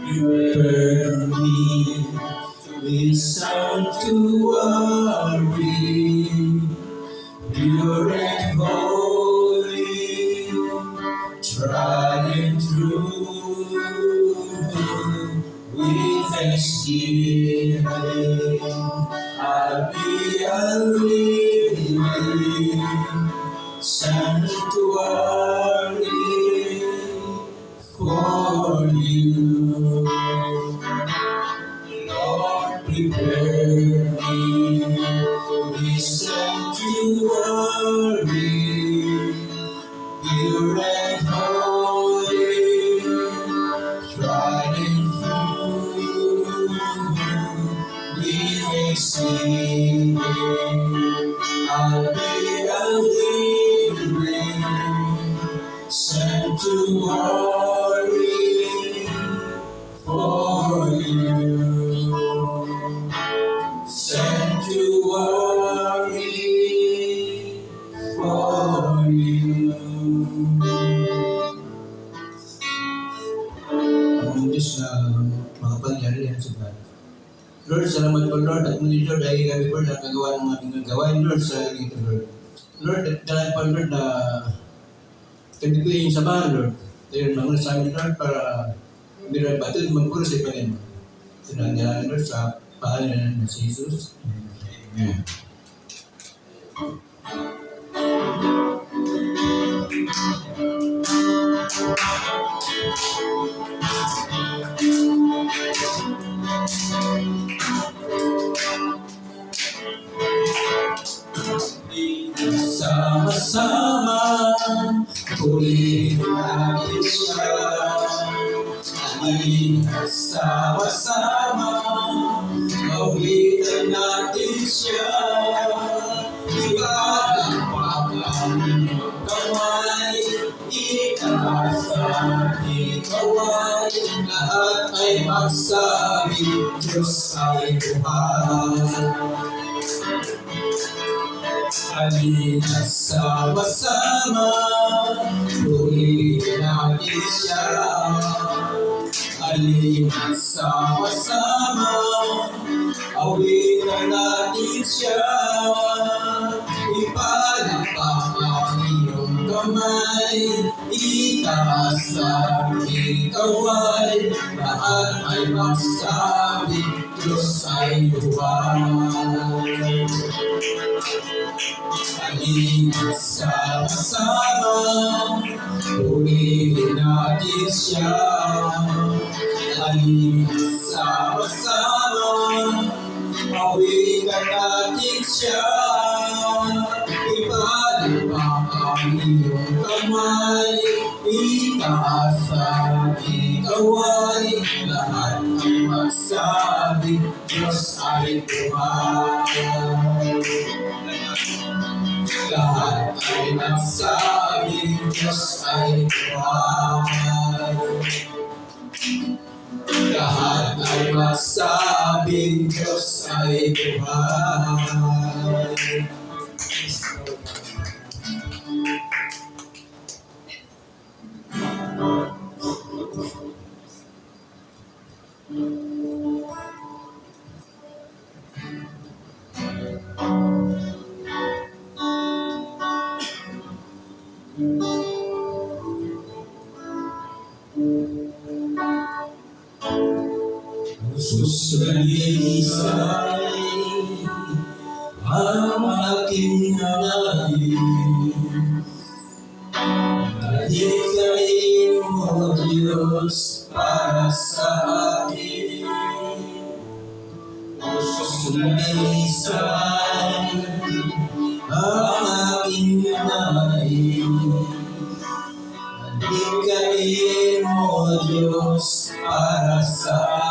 Prepare me to listen to worry, pure and holy, trying through with thanksgiving. I'll be a living sanctuary for you. Lord, prepare me to listen to worry, pure and holy, trying through with thanksgiving. I'll be a living sanctuary for you. Sanctuary for you. Ang Diyos na makapangyarihan sa lahat. Lord, salamat po Lord at muli Lord ay kami po nakagawa ng aming gawain Lord sa ito Lord. Lord, at dahil pa Lord na kami ko yung sabahan Lord. Tayo naman sa amin Lord para bilang batid magpuro sa Panginoon. Sinanyahan Lord sa pangalan ng si Jesus. Amen. Sama-sama, purihin natin siya. Sama-sama, mawitan natin siya. Ibang Panginoon kamay, itaas ang ikaway. Lahat ay magsabi, Diyos ay buhay. Halina sama-sama, purihin natin siya. Halina sama-sama, awitan natin siya. Ipalakpak ang iyong kamay, itaas ang ikaway. Lahat ay magsabi, Diyos ay buhay. Halina sama-sama, purihin natin siya. Halina sama-sama, awitan natin siya. Ipalakpak ang iyong kamay, itaas ang ikaway. Lahat ay magsabi, Diyos ay buhay. Lahat ay magsabi, Diyos ay buhay. Lahat ay magsabi, Diyos ay buhay. Susalilisay ang aking nais, dalikain mo Diyos para sa akin. Susalilisay ang aking nais, dalikain mo Diyos para sa akin.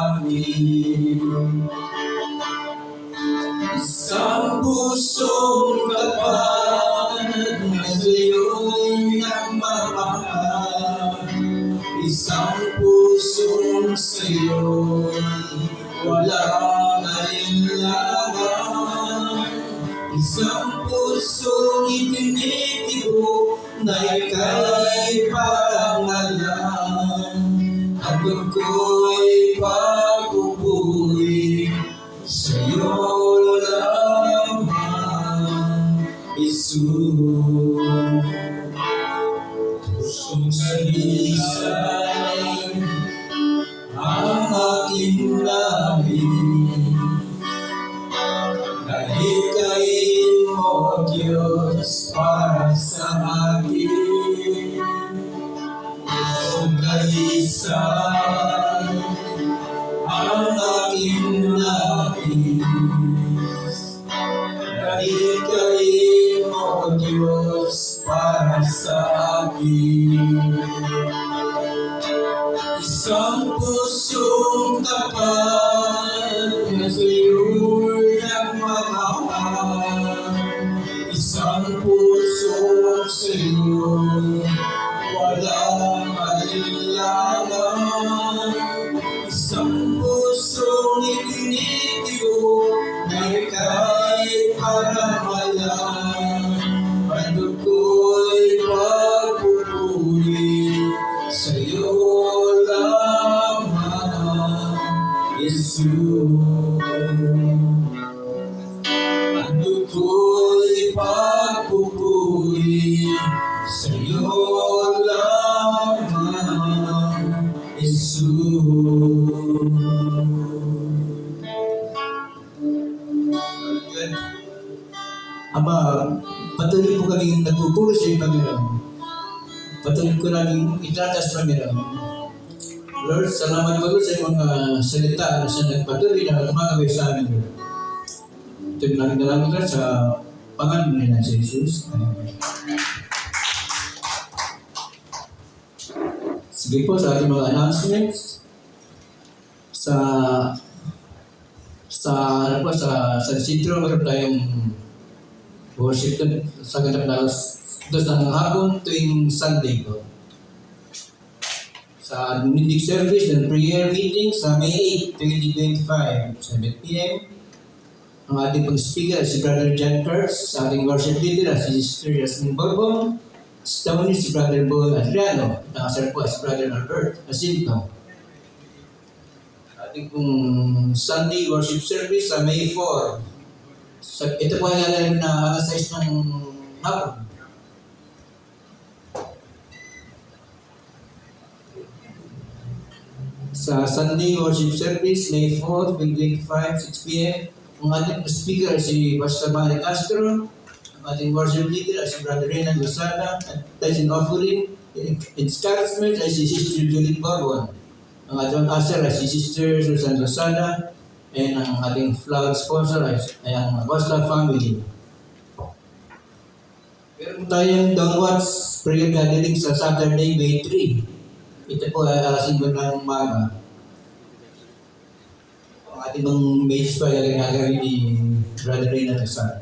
Isang pusong tapat na sa'yo'y nagmamahal. Isang pusong sa'yo'y walang alinlangan. Isang pusong itinitibo na ika'y parangalan. Ang ko'y pagpupuri sa'yo lamang, Jesus. Pusong salisay ang aking labi, Dalikain mo, Diyos, para sa akin. Pusong dalisay ang aking nais. Dalikain mo, Diyos, para sa akin. Isang pusong tapat na sa'yo'y nagmamahal. Isang pusong sa'yo'y walang alinlangan. Isang pusong itinitibo na ika'y paramalan. Ano ko'y pagpupuri sa'yo lamang, Jesus. Ano ko'y pagpupuri sa'yo lamang, Jesus. Ama, patuloy po kami nagpupuri sa iyo, Panginoon. Patuloy ko namin itatas, Panginoon. Lord, salamat po sa iyong mga salita na sa nagpatuloy na lumagaway sa amin, Lord. Ito yung namin dalangin, Lord, sa pangalan ni Nancy Jesus. Amen. Sige po sa ating mga announcements. Sa sentro, meron tayong worship sa ganap na dos ng hapon tuwing Sunday ko. Sa midweek service and prayer meeting sa May 8, 2025, 7 p.m. Ang ating pag-speaker si Brother John Kurtz, sa ating worship leader si Sister Yasmin Borbon, sa taon si Brother Bo Adriano, at nakasal po si Brother Albert Jacinto. Ating pong Sunday worship service sa May 4. Ito po ay alam na alas 6 ng hapon. Sa Sunday worship service, May 4, 2025, 6 p.m. Ang ating speaker si Pastor Manny Castro, ang ating worship leader si Brother Renan Lozada, at tithe offering, encouragement ay si Sister Julie Borbon. Ang ating usher ay si Sister Susan Lozada, and ang ating flag sponsor ay ang Boston family. Meron tayong Downwards prayer gathering sa Saturday, May 3. Ito po ay alas 5 ng umaga. Ang ating mga mages pa ay gagawin ni Brother Renan Lozada.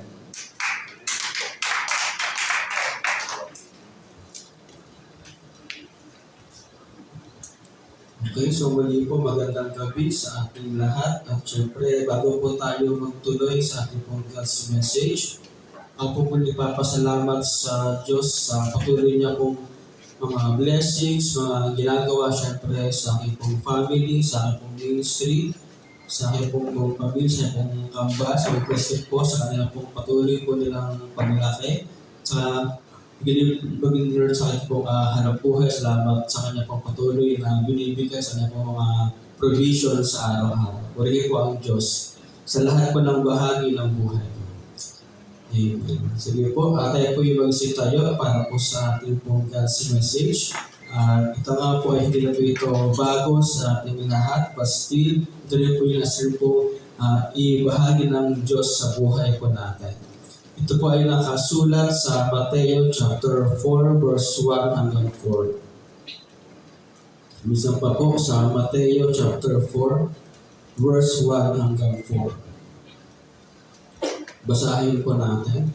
Okay, so muli po magandang gabi sa ating lahat. At syempre, bago po tayo magtuloy sa ating podcast message, ako po ipapasalamat sa Diyos sa patuloy niya pong mga blessings, mga ginagawa syempre sa aking pong family, sa aking pong ministry, sa aking pong pamilya, sa aking kamba, sa request po sa kanila pong patuloy po nilang paglaki. Sa baging Lord sa aking pong hanap buhay, salamat sa kanya pong patuloy na binibigay sa kanya pong mga provision sa araw-araw. Purihin po ang Diyos sa lahat po ng bahagi ng buhay. Amen. Sige po, tayo po yung mag-isip tayo para po sa ating pong God's message. Ito nga po ay hindi na po ito bago sa ating lahat, but still, ito rin po yung asir po ibahagi ng Diyos sa buhay po natin. Ito po ay nakasulat sa Mateo chapter 4 verse 1 hanggang 4. Minsan pa po sa Mateo chapter 4 verse 1 hanggang 4. Basahin po natin.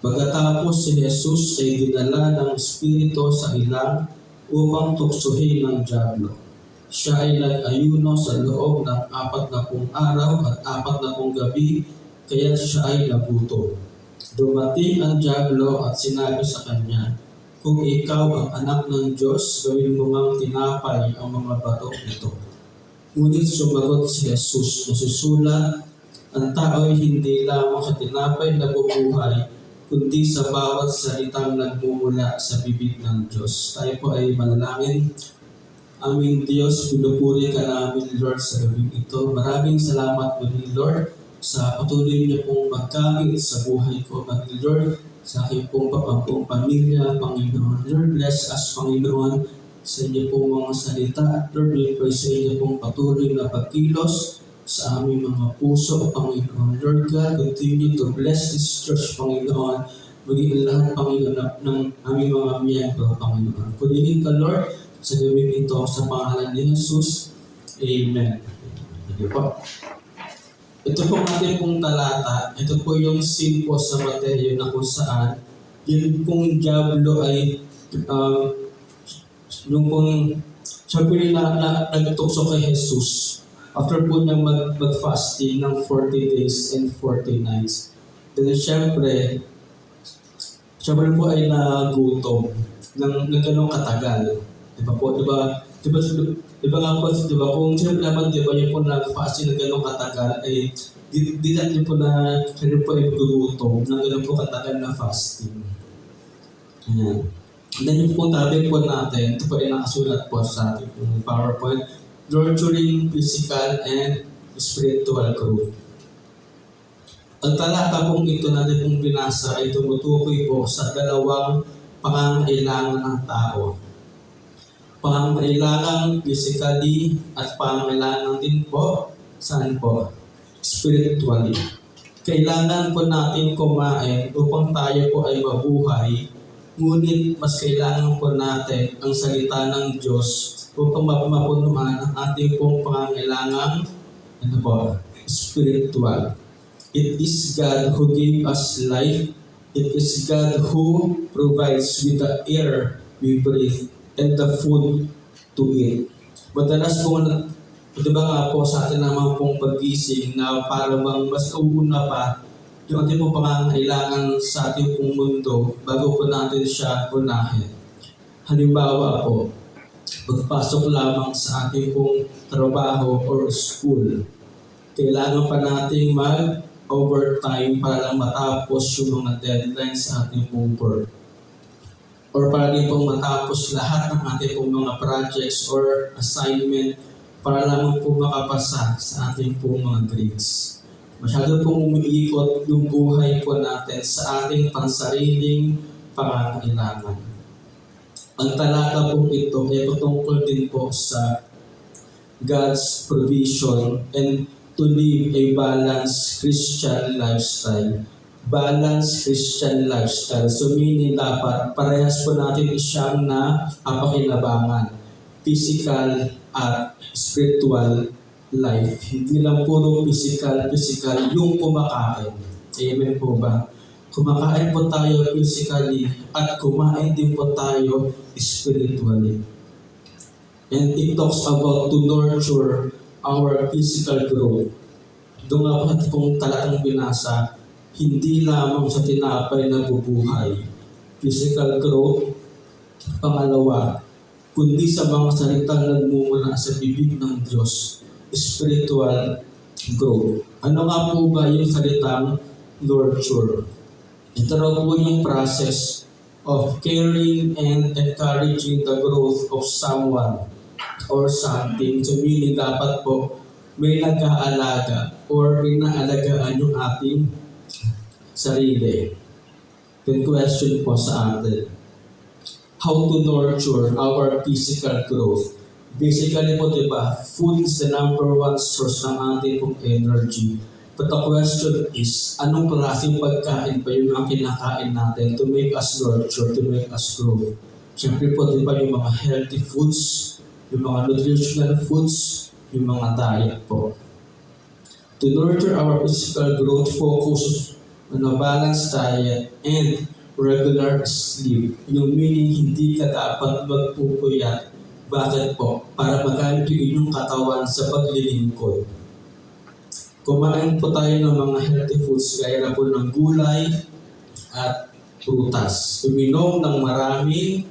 Pagkatapos si Jesus ay dinala ng Espiritu sa ilang upang tuksohin ng dyablo. Siya ay nag-ayuno sa loob ng 40 araw at 40 gabi, kaya siya ay nagutom. Dumating ang dyablo at sinabi sa kanya, "Kung ikaw ang anak ng Diyos, gawin mo ngang tinapay ang mga bato nito." Ngunit sumagot si Jesus, nasusulat, ang tao ay hindi lamang sa tinapay na bubuhay, kundi sa bawat salitang nagmumula sa bibig ng Diyos. Tayo po ay manalangin. Aming Diyos, pinupuri ka namin, Lord, sa gabing ito. Maraming salamat, Panginoon Lord, sa patuloy niyo pong magkamit sa buhay ko, Panginoon Lord, sa aking pong pamilya, Panginoon. Lord, bless us, Panginoon, sa inyo pong mga salita. Lord, we pray sa inyo pong patuloy na pagkilos sa aming mga puso, Panginoon. Lord God, continue to bless this church, Panginoon, maging lahat, Panginoon, ng aming mga miyembro, Panginoon. Purihin ka, Lord, sa gawin ito sa pangalan ni Jesus. Amen. Sige po. Ito pong ating pong talata, ito po yung sin po sa Mateo na kung saan yun pong Diablo ay yung pong sabi na nagtukso kay Jesus after po niya mag-fasting ng 40 days and 40 nights. Then syempre po ay nagutom ng ganong katagal. Diba po, diba nga po, diba, kung siyempre naman, diba, yung po nag-fasting ng gano'ng katagal, ay di natin po na kayo po ay gugutom ng gano'ng po katagal na fasting. Ayan. Then yung po topic po natin, ito po ay nakasulat po sa ating PowerPoint, nurturing physical and spiritual growth. Ang talata pong ito natin pong binasa ay tumutukoy po sa dalawang pangangailangan ng tao. Pangangailangan physically at pangangailangan din po, saan po? Spiritually. Kailangan po natin kumain upang tayo po ay mabuhay, ngunit mas kailangan po natin ang salita ng Diyos upang mapunuan ang ating pong pangangailangan, spiritual. It is God who gave us life. It is God who provides with the air we breathe and the food to eat. Madalas po, diba nga po sa atin naman pong pag-gising na para bang mas uuna pa yung ating pong pangangailangan sa ating pong mundo bago po natin siya unahin. Halimbawa po, pagpasok lamang sa ating pong trabaho or school, kailangan pa natin mag-overtime para lang matapos yung mga deadlines sa ating pong work. Or para din pong matapos lahat ng ating pong mga projects or assignment para lamang po makapasa sa ating pong mga grades. Masyado pong umiikot yung buhay po natin sa ating pansariling pangangailangan. Ang talata pong ito ay patungkol din po sa God's provision and to live a balanced Christian lifestyle. Balanced Christian lifestyle. So meaning dapat parehas po natin siyang napakinabangan. Physical at spiritual life. Hindi lang puro physical yung kumakain. Amen po ba? Kumakain po tayo physically at kumain din po tayo spiritually. And it talks about to nurture our physical growth. Doon nga po pong talatang binasa, hindi lamang sa tinapay na bubuhay, physical growth, pangalawa, kundi sa mga salitang nagmumula sa bibig ng Diyos, spiritual growth. Ano nga po ba yung salitang nurture? Ito raw po yung process of caring and encouraging the growth of someone or something. So meaning dapat po may nag-aalaga or inaalagaan yung ating sarili. Then question po sa atin, how to nurture our physical growth? Basically po, diba, food is the number one source ng ating pong energy. But the question is, anong klaseng pagkain pa yung mga kinakain natin to make us nurture, to make us grow? Siyempre po, diba, yung mga healthy foods, yung mga nutritional foods, yung mga diet po. To nurture our physical growth, focus on a balanced diet and regular sleep. Yung meaning, hindi ka dapat magpupuyat. Bakit po? Para magamit yung inyong katawan sa paglilingkod. Kumain po tayo ng mga healthy foods gaya na po ng gulay at prutas. Uminom ng maraming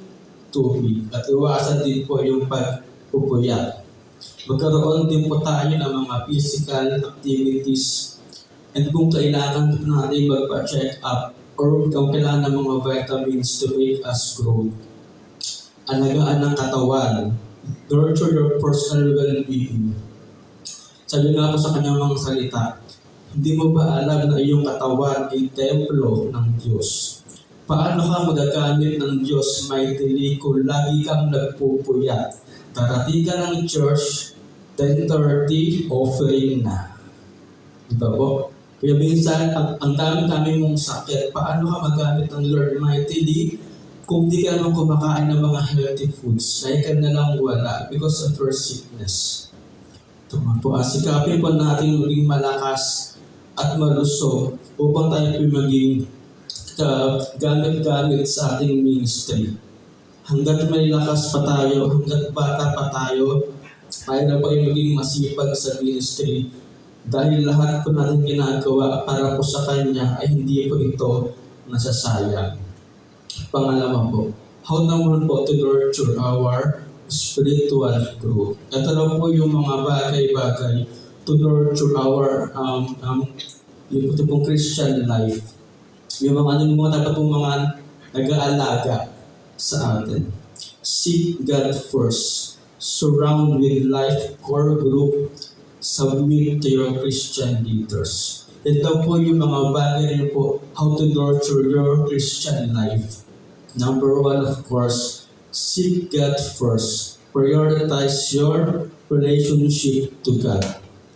tubig at iwasan din po yung pagpupuyat. Magkaroon din po tayo ng mga physical activities, and kung kailangan po natin magpa-check up or kung kailangan ng mga vitamins to make us grow. Alagaan ng katawan, nurture your personal well-being. Sabi nga po sa kanyang mga salita, hindi mo ba alam na iyong katawan ay templo ng Diyos? Paano ka magagamit ng Diyos mightily kung lagi kang nagpupuyat? Darating ka ng church, 10:30, offering na. Diba po? Kaya minsan, ang dami-dami mong sakit, paano ka magamit ng Lord mightily kung di ka naman kumakain ng mga healthy foods? Kaya ka na lang wala because of your sickness. Tuma po, sikapin po natin maging malakas at malusog upang tayo po maging gamit-gamit sa ating ministry. Hanggat may lakas pa tayo, hanggat bata pa tayo, tayo na po ay maging masipag sa ministry dahil lahat po natin ginagawa para po sa Kanya ay hindi po ito nasasayang. Pangalawa po, how naman po to nurture our spiritual growth. Ito na po yung mga bagay-bagay to nurture our yung po pong Christian life. Yung mga dapat pong mga nag-aalaga sa atin. Seek God first. Surround with life core group. Submit to your Christian leaders. Ito po yung mga bagay rin po how to nurture your Christian life. Number one, of course, seek God first. Prioritize your relationship to God.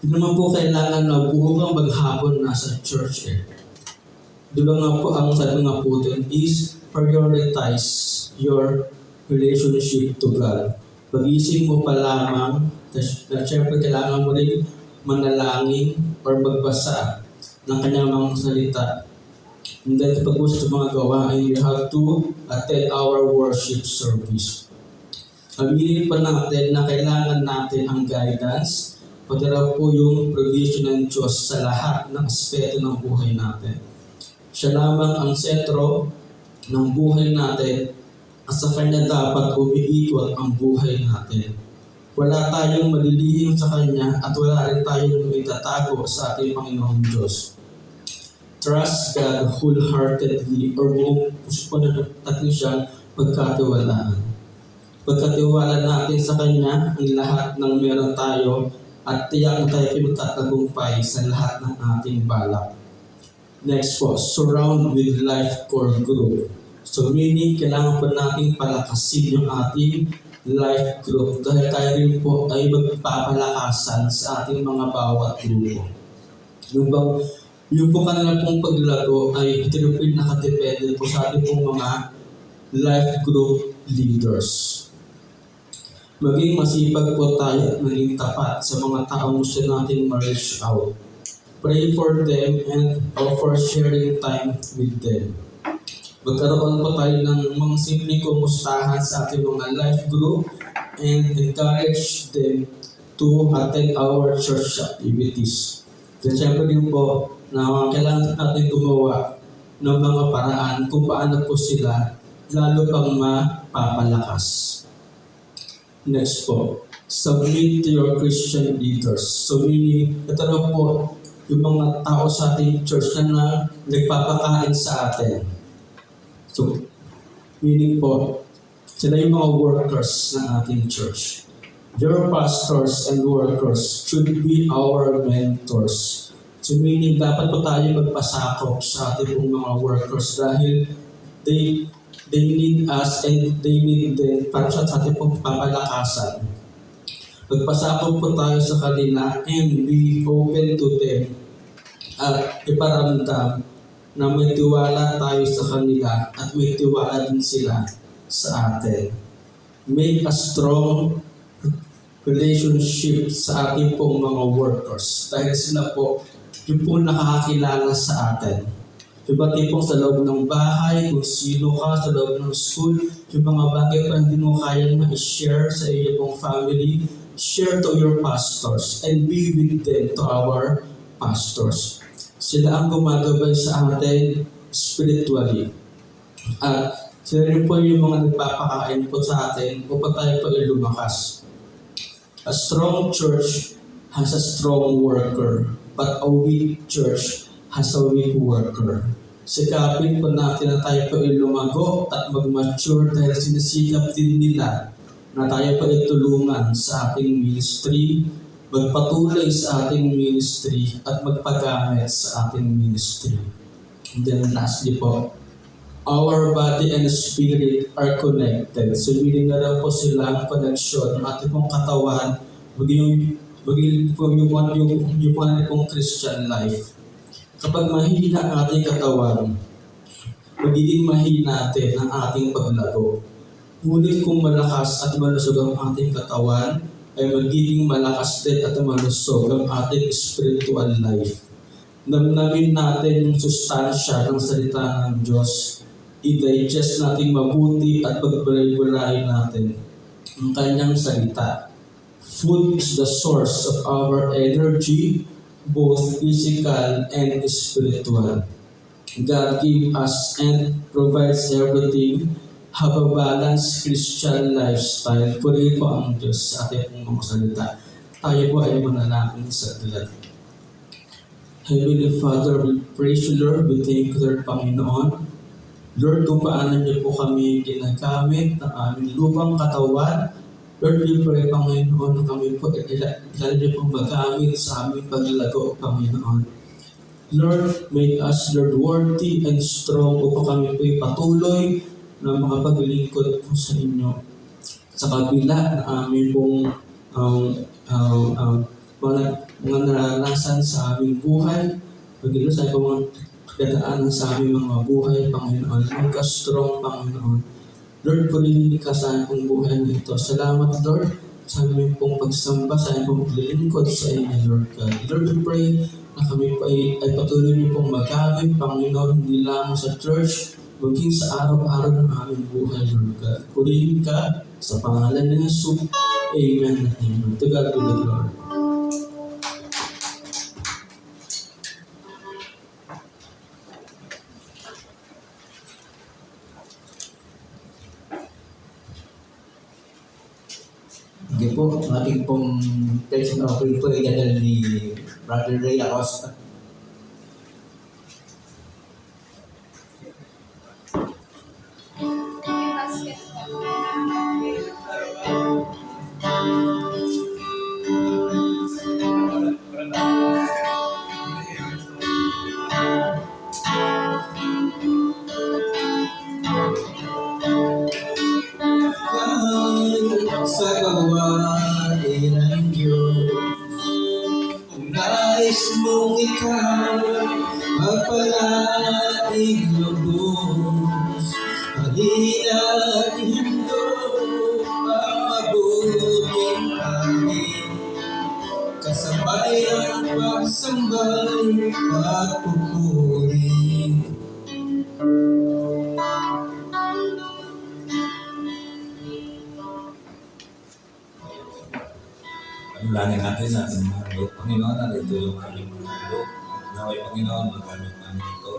Hindi naman po kailangan na buo kang maghapon nasa church eh. Diba nga po ang sabi nga po din is prioritize your relationship to God. Pag-isip mo pa lamang na syempre kailangan mo rin manalangin or magbasa ng kanyang mga salita. And then kapag gusto sa mga gawain, you have to attend our worship service. Aminin pa natin na kailangan natin ang guidance, pati raw po yung provision ng Diyos sa lahat ng aspeto ng buhay natin. Siya lamang ang sentro ng buhay natin at sa Kanya dapat umiikot ang buhay natin. Wala tayong malilihim sa Kanya at wala rin tayong itatago sa ating Panginoong Diyos. Trust God wholeheartedly or buong puso natin siyang pagkatiwalaan. Pagkatiwala natin sa Kanya ang lahat ng meron tayo at tiyak na tayo pinagtatagumpay sa lahat ng ating balak. Next po, surround with life core group. So meaning, kailangan po natin palakasin yung ating life group dahil tayo rin po ay magpapalakasan sa ating mga bawat grupo. Yung po kanila pong paglago ay ito rin po nakadepende po sa ating pong mga life group leaders. Maging masipag po tayo at maging tapat sa mga taong gusto natin ma-reach out. Pray for them and offer sharing time with them. Magkaroon po tayo ng mga simpleng kumustahan sa ating mga life group and encourage them to attend our church activities. Kasi siyempre din po na kailangan natin gumawa ng mga paraan kung paano po sila lalo pang mapapalakas. Next po, submit to your Christian leaders. So meaning, ito na po yung mga tao sa ating church na nagpapakain sa atin. So, meaning po, sila yung mga workers ng ating church. Your pastors and workers should be our mentors. So meaning, dapat po tayo magpasakop sa ating mga workers dahil they need us and they need them para sa ating pong papalakasan. Magpasakop po tayo sa kanila and be open to them at iparamdam na may tiwala tayo sa kanila at may tiwala din sila sa atin. Make a strong relationship sa ating pong mga workers dahil sila po yung po nakakakilala sa atin. Diba tipong sa loob ng bahay, kung sino ka sa loob ng school, yung mga bagay pa hindi mo kayang ma-share sa iyo pong family, share to your pastors and be with them to our pastors. Sila ang gumagabay sa atin spiritually. At sila rin po yung mga nagpapakain po sa atin upang tayo po ay lumakas. A strong church has a strong worker, but a weak church has a weak worker. Sikapin po natin na tayo po ay lumago at mag-mature dahil sinisikap din nila na tayo po ay tulungan sa ating ministry, magpatuloy sa ating ministry at magpagamit sa ating ministry. And then lastly po, our body and spirit are connected. So, meaning na daw po sila ang connection ng ating pong katawan, maging po yung pong Christian life. Kapag mahina ang ating katawan, magiging mahina din ang ating paglago. Ngunit kung malakas at malusog ang ating katawan, ay magiging malakas din at malusog ang ating spiritual life. Namnamin natin yung sustansya ng salita ng Diyos. I-digest natin mabuti at pagbalay-balay natin ang kanyang salita. Food is the source of our energy, both physical and spiritual. God gives us and provides everything. Have a balanced Christian lifestyle. Purihin po ang Diyos sa ating mga salita. Tayo po ay manalangin sa dalat. Heavenly Father, we praise you, Lord. We thank you, Lord, Panginoon. Lord, kung paano niyo po kami ginagamit ng aming lubang katawan, Lord, we pray, Panginoon, na kami po ilan niyo pong magamit sa aming paglago, Panginoon. Lord, make us, Lord, worthy and strong upang kami po patuloy na makapaglingkod po sa inyo. Sa kabila na aming pong mga naranasan sa aming buhay, pagkilo sa mga dadaanan sa aming mga buhay, Panginoon. Make us strong, Panginoon. Lord, purihin ka sa aming buhay na ito. Salamat, Lord, sa aming pong pagsamba, sa aming pong paglilingkod sa inyo, Lord God. Lord, we pray na kami po ay patuloy niyo pong magamit, Panginoon, hindi lamang sa church, maging sa araw-araw ng aming buhay, Lord God. Purihin ka sa pangalan ni Jesus. Amen. Amen. To God be the glory. Sige po, ang ating pong text ng offering po ay dadal ni Brother Ray Acosta. Sa gawain ng Diyos, kung nais mong ikaw magpalaing lubos, halina at ihandog ang mabuting amin, kasabay ang pagsambay at pupuri. Langin natin na ating mga Lord, Panginoon, narito yung aming mga Lord. Naway, Panginoon, magamit namin ito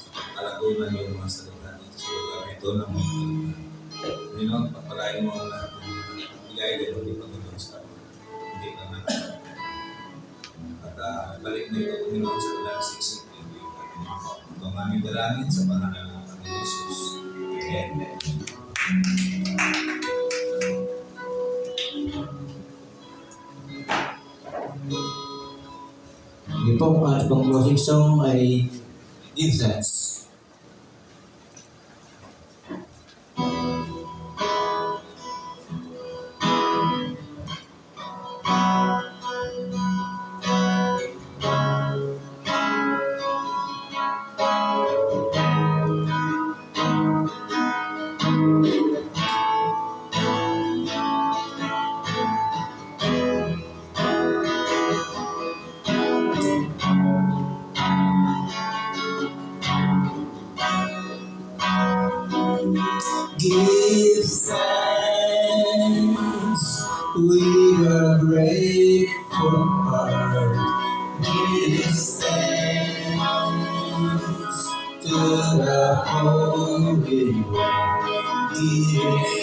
sa pagpalagunan yung mga salita dito sa lugar ito na mga Panginoon, pagpalain mo ang lahat ng mga bigay din ng Panginoon sa hindi ka na at balik na ito, Panginoon, sa kanilang siksik. Ito ang aming dalangin sa pangalan ng Panginoon Jesus. Amen. Sige po, ang ating pong closing song ay Incense. Give thanks with a grateful heart. Give thanks to the Holy One. Give thanks.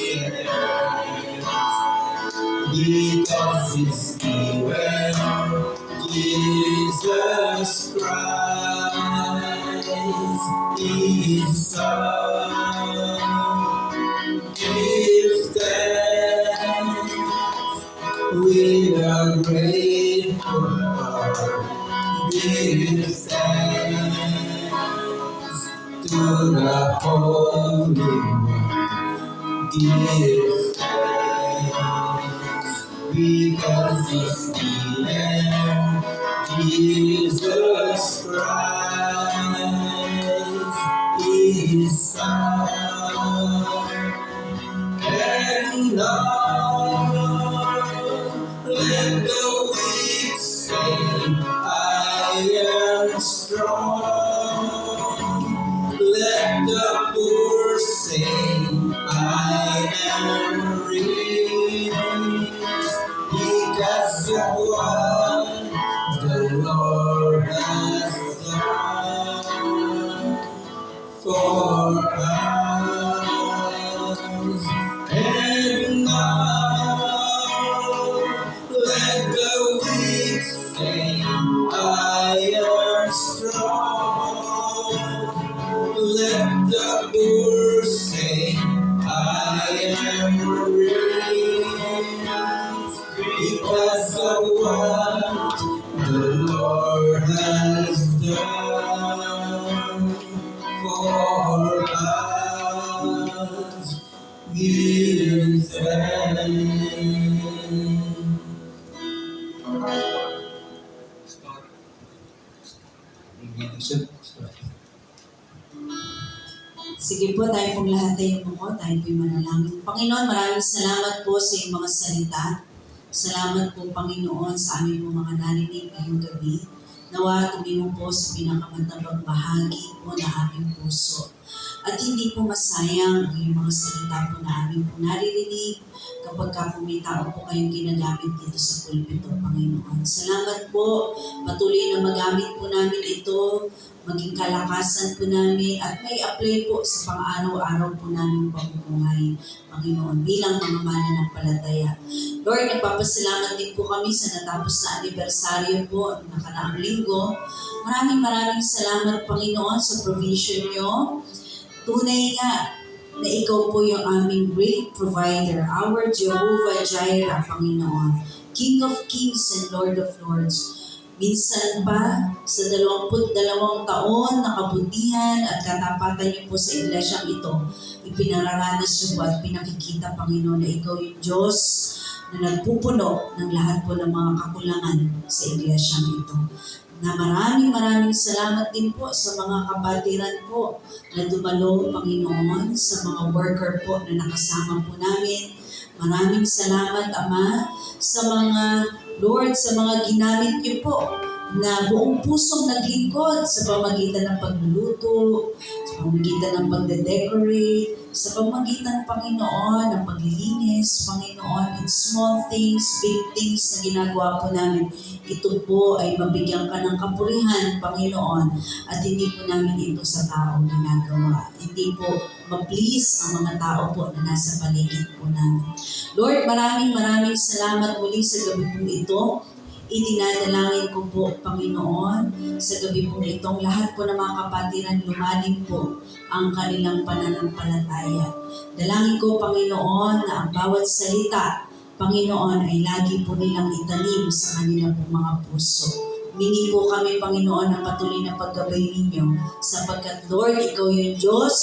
because His given Jesus Christ, His Son. Give thanks with a grateful heart. Give thanks to the Holy One. Give thanks because His given Jesus Christ, His Son. And now let the weak say, I am strong. Let the poor say, I am rich, because of what the Lord has done for us. And now let the weak say, I am strong. Let the poor say, I am rich, because of what the Lord has done for us. Give thanks. Sige po, tayo pong lahat tayo po, tayo po'y manalangin. Panginoon, maraming salamat po sa iyong mga salita. Salamat po, Panginoon, sa aming po mga narinig ngayong gabi. Nawa tumingin po sa pinakamatabang bahagi po na aming puso. At hindi po masayang ang iyong mga salita po na aming po naririnig kapag ka po may tao po kayong ginagamit dito sa pulpito, Panginoon. Salamat po, patuloy na magamit po namin ito, maging kalakasan po namin at may apply po sa pang-araw-araw po namin pamumuhay, Panginoon, bilang mga mananampalataya. Lord, nagpapasalamat din po kami sa natapos na anibersaryo po ng nakaraang linggo. Maraming salamat, Panginoon, sa provision niyo. Tunay nga na ikaw po yung aming great provider, our Jehovah Jireh, Panginoon, King of Kings and Lord of Lords. Minsan pa, sa 22 taon na kabutihan at katapatan niyo po sa iglesyang ito, ipinararanas niyo po at pinakikita, Panginoon, na ikaw yung Diyos na nagpupuno ng lahat po ng mga kakulangan sa iglesyang ito. Na maraming salamat din po sa mga kapatiran po na dumalo, Panginoon, sa mga worker po na nakasama po namin. Maraming salamat, Ama, sa mga Lord, sa mga ginamit niyo po na buong pusong naglingkod sa pamagitan ng pagluluto, sa pamagitan ng pagde-decorate, sa pamagitan, Panginoon, ng paglilinis, Panginoon, in small things, big things na ginagawa po namin. Ito po ay mabigyan ka ng kapurihan, Panginoon, at hindi po namin ito sa tao ginagawa. Hindi po ma-please ang mga tao po na nasa paligid po namin. Lord, maraming salamat muli sa gabi po ito. Itinadalangin ko po, Panginoon, sa gabi po itong lahat po ng mga kapatiran lumalim po ang kanilang pananampalataya. Dalangin ko, Panginoon, na ang bawat salita, Panginoon, ay lagi po nilang itanim sa kanilang mga puso. Humingi po kami, Panginoon, ng patuloy na paggabay ninyo, sapagkat, Lord, ikaw yung Diyos,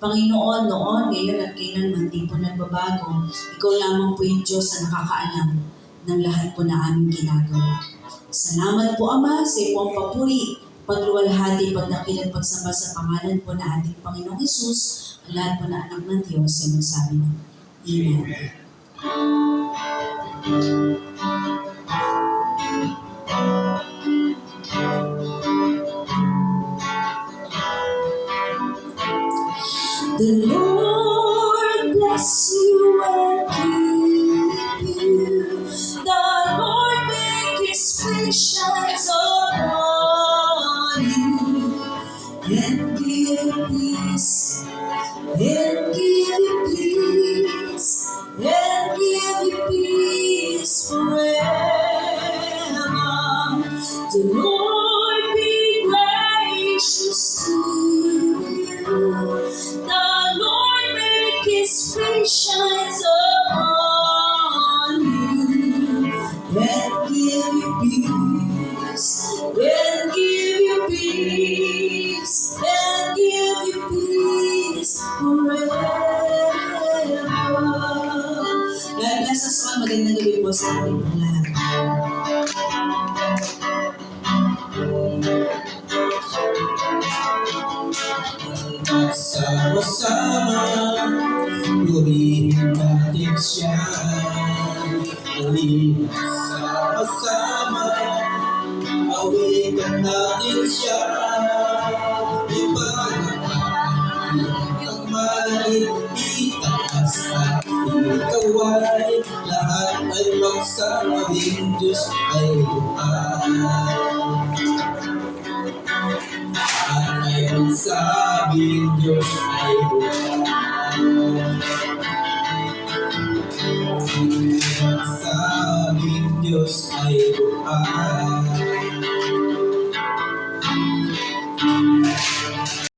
Panginoon, noon, ngayon at kailanman, di po nagbabago. Ikaw lamang po yung Diyos na nakakaalam ng lahat po na aming ginagawa. Salamat po, Ama, sa iyong papuri, pagluwalhati, pagdakil at pagsamba sa pangalan po na ating Panginoong Hesus, ang lahat po na anak ng Diyos ay magsabi na. Amen. The Lord bless you and keep you. The Lord make His face shine upon you and give you peace, and give you peace, and give you peace. magsama-sama, purihin natin siya. Halina sama-sama, awitan natin siya. Ang maliit, itaas at ikaway, lahat ay magsasabing Diyos ay buhay. Lahat ay magsabing Diyos ay buhay. Magsabing Diyos ay buhay.